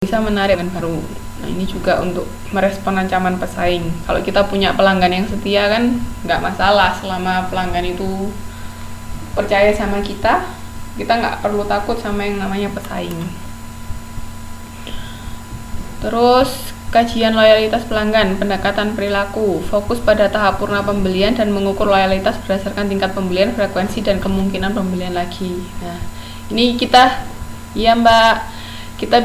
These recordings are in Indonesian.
bisa menarik pelanggan baru. Nah, ini juga untuk merespon ancaman pesaing. Kalau kita punya pelanggan yang setia kan nggak masalah, selama pelanggan itu percaya sama kita nggak perlu takut sama yang namanya pesaing. Terus kajian loyalitas pelanggan, pendekatan perilaku, fokus pada tahap purna pembelian dan mengukur loyalitas berdasarkan tingkat pembelian, frekuensi, dan kemungkinan pembelian lagi. Nah, ini iya Mbak, kita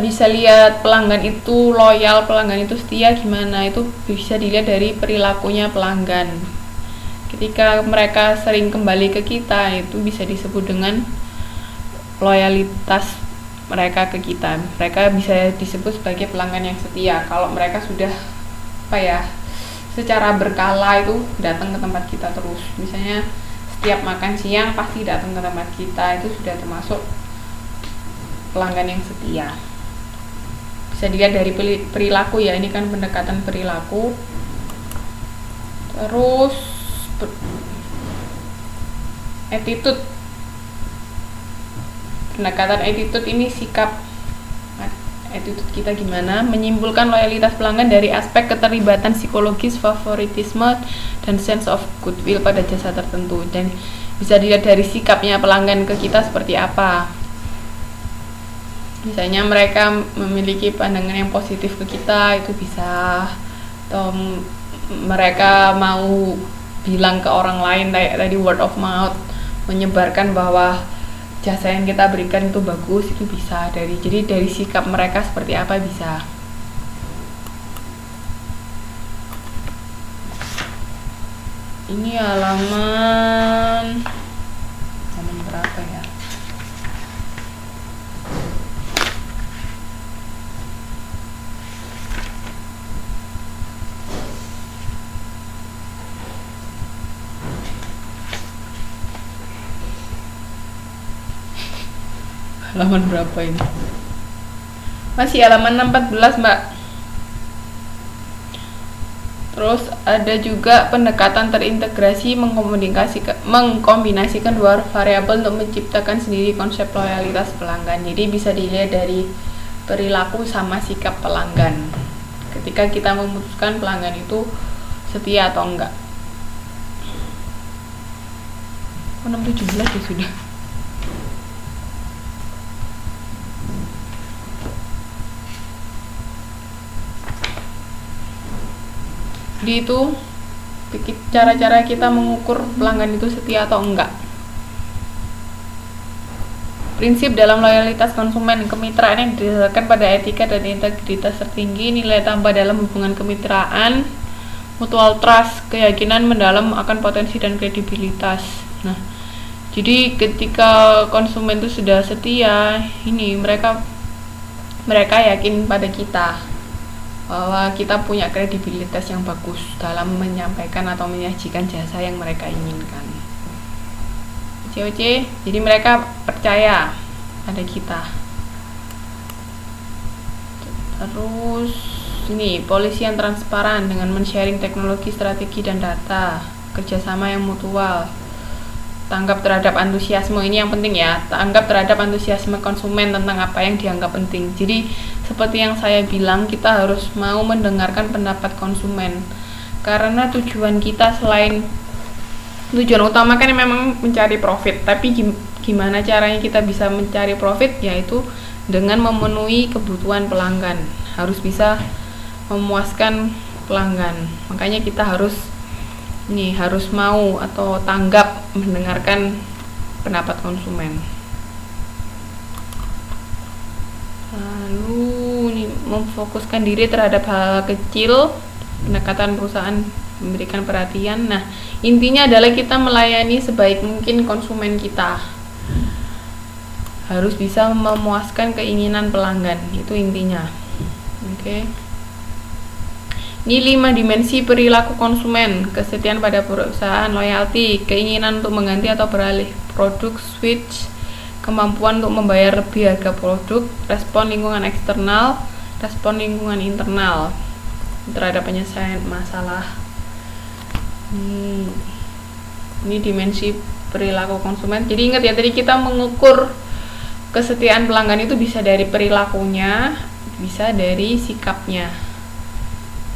bisa lihat pelanggan itu loyal, pelanggan itu setia gimana, itu bisa dilihat dari perilakunya pelanggan. Ketika mereka sering kembali ke kita, itu bisa disebut dengan loyalitas mereka ke kita. Mereka bisa disebut sebagai pelanggan yang setia. Kalau mereka sudah secara berkala itu datang ke tempat kita terus, misalnya setiap makan siang pasti datang ke tempat kita, itu sudah termasuk pelanggan yang setia. Bisa dilihat dari perilaku ya, ini kan pendekatan perilaku. Terus attitude, pendekatan attitude ini sikap attitude kita gimana, menyimpulkan loyalitas pelanggan dari aspek keterlibatan psikologis, favoritisme, dan sense of goodwill pada jasa tertentu, dan bisa dilihat dari sikapnya pelanggan ke kita seperti apa. Misalnya mereka memiliki pandangan yang positif ke kita, itu bisa, atau mereka mau bilang ke orang lain, kayak tadi word of mouth, menyebarkan bahwa jasa yang kita berikan itu bagus, itu bisa jadi dari sikap mereka seperti apa bisa. Ini halaman berapa ya? Halaman berapa ini? Masih halaman 14 Mbak. Terus ada juga pendekatan terintegrasi, mengkombinasikan dua variabel untuk menciptakan sendiri konsep loyalitas pelanggan. Jadi bisa dilihat dari perilaku sama sikap pelanggan ketika kita memutuskan pelanggan itu setia atau enggak. 617 ya sudah. Jadi itu cara-cara kita mengukur pelanggan itu setia atau enggak. Prinsip dalam loyalitas konsumen, kemitraan yang didasarkan pada etika dan integritas tertinggi, nilai tambah dalam hubungan kemitraan, mutual trust, keyakinan mendalam akan potensi dan kredibilitas. Nah, jadi ketika konsumen itu sudah setia, ini mereka yakin pada kita, bahwa kita punya kredibilitas yang bagus dalam menyampaikan atau menyajikan jasa yang mereka inginkan. COC, jadi mereka percaya pada kita. Terus ini polisi yang transparan dengan men-sharing teknologi, strategi, dan data, kerjasama yang mutual, tanggap terhadap antusiasme, ini yang penting ya, tanggap terhadap antusiasme konsumen tentang apa yang dianggap penting. Jadi seperti yang saya bilang, kita harus mau mendengarkan pendapat konsumen, karena tujuan kita selain tujuan utama kan memang mencari profit, tapi gimana caranya kita bisa mencari profit, yaitu dengan memenuhi kebutuhan pelanggan, harus bisa memuaskan pelanggan. Makanya kita harus mau atau tanggap mendengarkan pendapat konsumen. Lalu ini memfokuskan diri terhadap hal kecil, pendekatan perusahaan memberikan perhatian. Nah, intinya adalah kita melayani sebaik mungkin konsumen kita, harus bisa memuaskan keinginan pelanggan, itu intinya. Oke. Ini 5 dimensi perilaku konsumen: kesetiaan pada perusahaan, loyalty, keinginan untuk mengganti atau beralih produk, switch, kemampuan untuk membayar lebih harga produk, respon lingkungan eksternal, respon lingkungan internal terhadap penyelesaian masalah. Ini dimensi perilaku konsumen. Jadi ingat ya, tadi kita mengukur kesetiaan pelanggan itu bisa dari perilakunya, bisa dari sikapnya,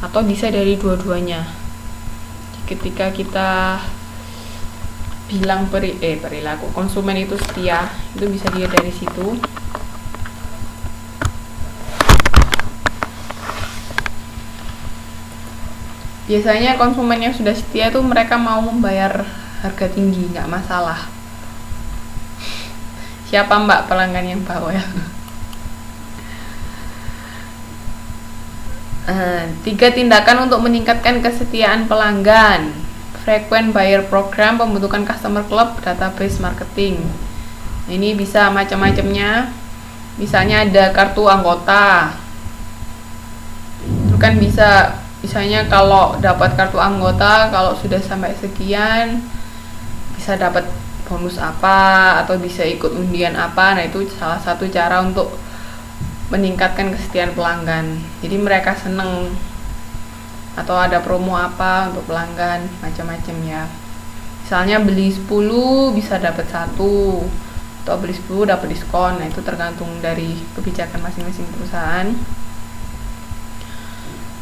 atau bisa dari dua-duanya. Ketika kita bilang perilaku konsumen itu setia, itu bisa dilihat dari situ. Biasanya konsumen yang sudah setia itu mereka mau membayar harga tinggi, nggak masalah. Siapa mbak pelanggan yang bawel? 3 tindakan untuk meningkatkan kesetiaan pelanggan. Frequent buyer program, pembentukan customer club, database marketing. Ini bisa macam-macamnya. Misalnya ada kartu anggota. Itu kan bisa, misalnya kalau dapat kartu anggota, kalau sudah sampai sekian bisa dapat bonus apa, atau bisa ikut undian apa. Nah, itu salah satu cara untuk meningkatkan kesetiaan pelanggan. Jadi mereka seneng. Atau ada promo apa untuk pelanggan, macam-macam ya. Misalnya beli 10 bisa dapat 1, atau beli 10 dapat diskon. Nah, itu tergantung dari kebijakan masing-masing perusahaan.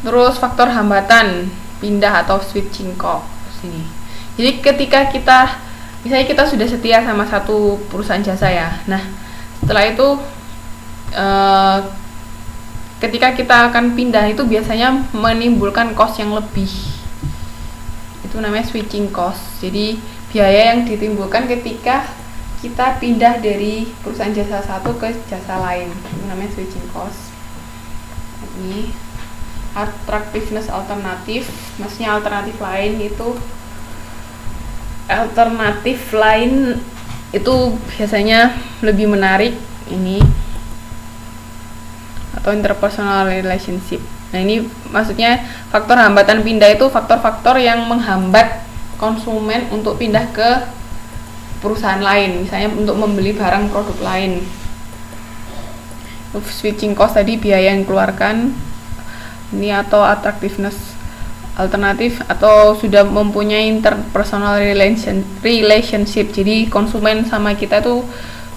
Terus faktor hambatan pindah atau switching cost ini. Jadi ketika misalnya kita sudah setia sama satu perusahaan jasa ya. Nah, setelah itu ketika kita akan pindah itu biasanya menimbulkan cost yang lebih. Itu namanya switching cost. Jadi biaya yang ditimbulkan ketika kita pindah dari perusahaan jasa satu ke jasa lain. Itu namanya switching cost. Ini attractiveness alternatif, maksudnya alternatif lain itu biasanya lebih menarik ini, atau interpersonal relationship. Nah, ini maksudnya faktor hambatan pindah itu faktor-faktor yang menghambat konsumen untuk pindah ke perusahaan lain, misalnya untuk membeli barang produk lain. Switching cost tadi biaya yang dikeluarkan ini, atau attractiveness alternatif, atau sudah mempunyai interpersonal relationship. Jadi konsumen sama kita tuh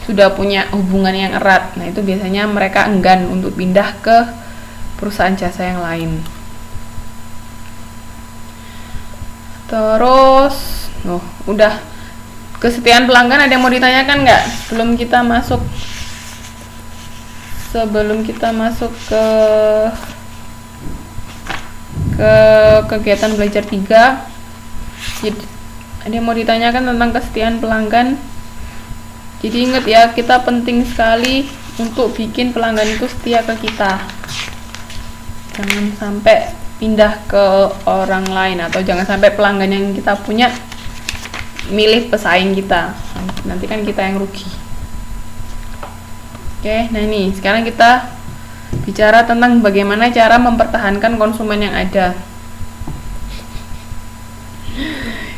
sudah punya hubungan yang erat. Nah, itu biasanya mereka enggan untuk pindah ke perusahaan jasa yang lain. Terus, udah kesetiaan pelanggan. Ada yang mau ditanyakan nggak sebelum kita masuk ke kegiatan belajar 3? Jadi, ada yang mau ditanyakan tentang kesetiaan pelanggan? Jadi ingat ya, kita penting sekali untuk bikin pelanggan itu setia ke kita. Jangan sampai pindah ke orang lain, atau jangan sampai pelanggan yang kita punya milih pesaing kita. Nanti kan kita yang rugi. Oke, nah ini sekarang kita bicara tentang bagaimana cara mempertahankan konsumen yang ada.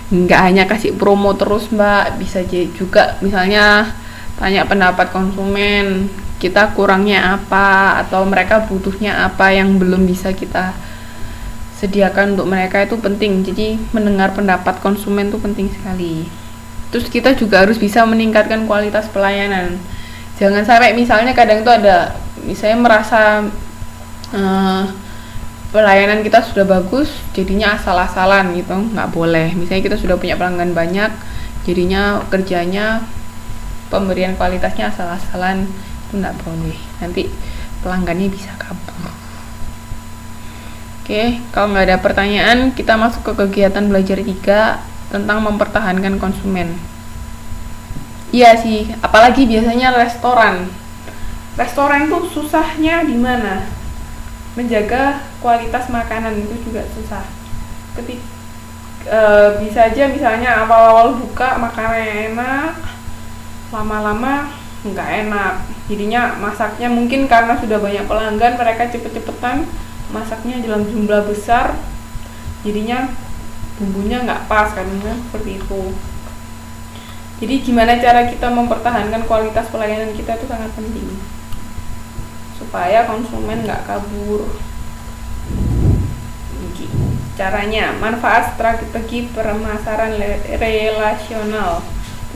Nggak hanya kasih promo terus mbak, bisa juga misalnya tanya pendapat konsumen, kita kurangnya apa, atau mereka butuhnya apa yang belum bisa kita sediakan untuk mereka. Itu penting. Jadi mendengar pendapat konsumen itu penting sekali. Terus kita juga harus bisa meningkatkan kualitas pelayanan. Jangan sampai misalnya kadang itu ada, misalnya merasa pelayanan kita sudah bagus, jadinya asal-asalan gitu, nggak boleh. Misalnya kita sudah punya pelanggan banyak, jadinya kerjanya pemberian kualitasnya asal-asalan, itu nggak boleh. Nanti pelanggannya bisa kabur. Oke, kalau nggak ada pertanyaan, kita masuk ke kegiatan belajar 3 tentang mempertahankan konsumen. Iya sih, apalagi biasanya restoran. Restoran itu susahnya di mana? Menjaga kualitas makanan itu juga susah. Bisa aja misalnya awal-awal buka makanannya enak, lama-lama nggak enak. Jadinya masaknya mungkin karena sudah banyak pelanggan, mereka cepet-cepetan masaknya dalam jumlah besar, jadinya bumbunya nggak pas kan, seperti itu. Jadi gimana cara kita mempertahankan kualitas pelayanan kita itu sangat penting, supaya konsumen nggak kabur. Caranya, manfaat strategi pemasaran relasional.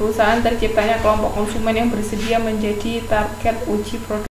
perusahaan terciptanya kelompok konsumen yang bersedia menjadi target uji produk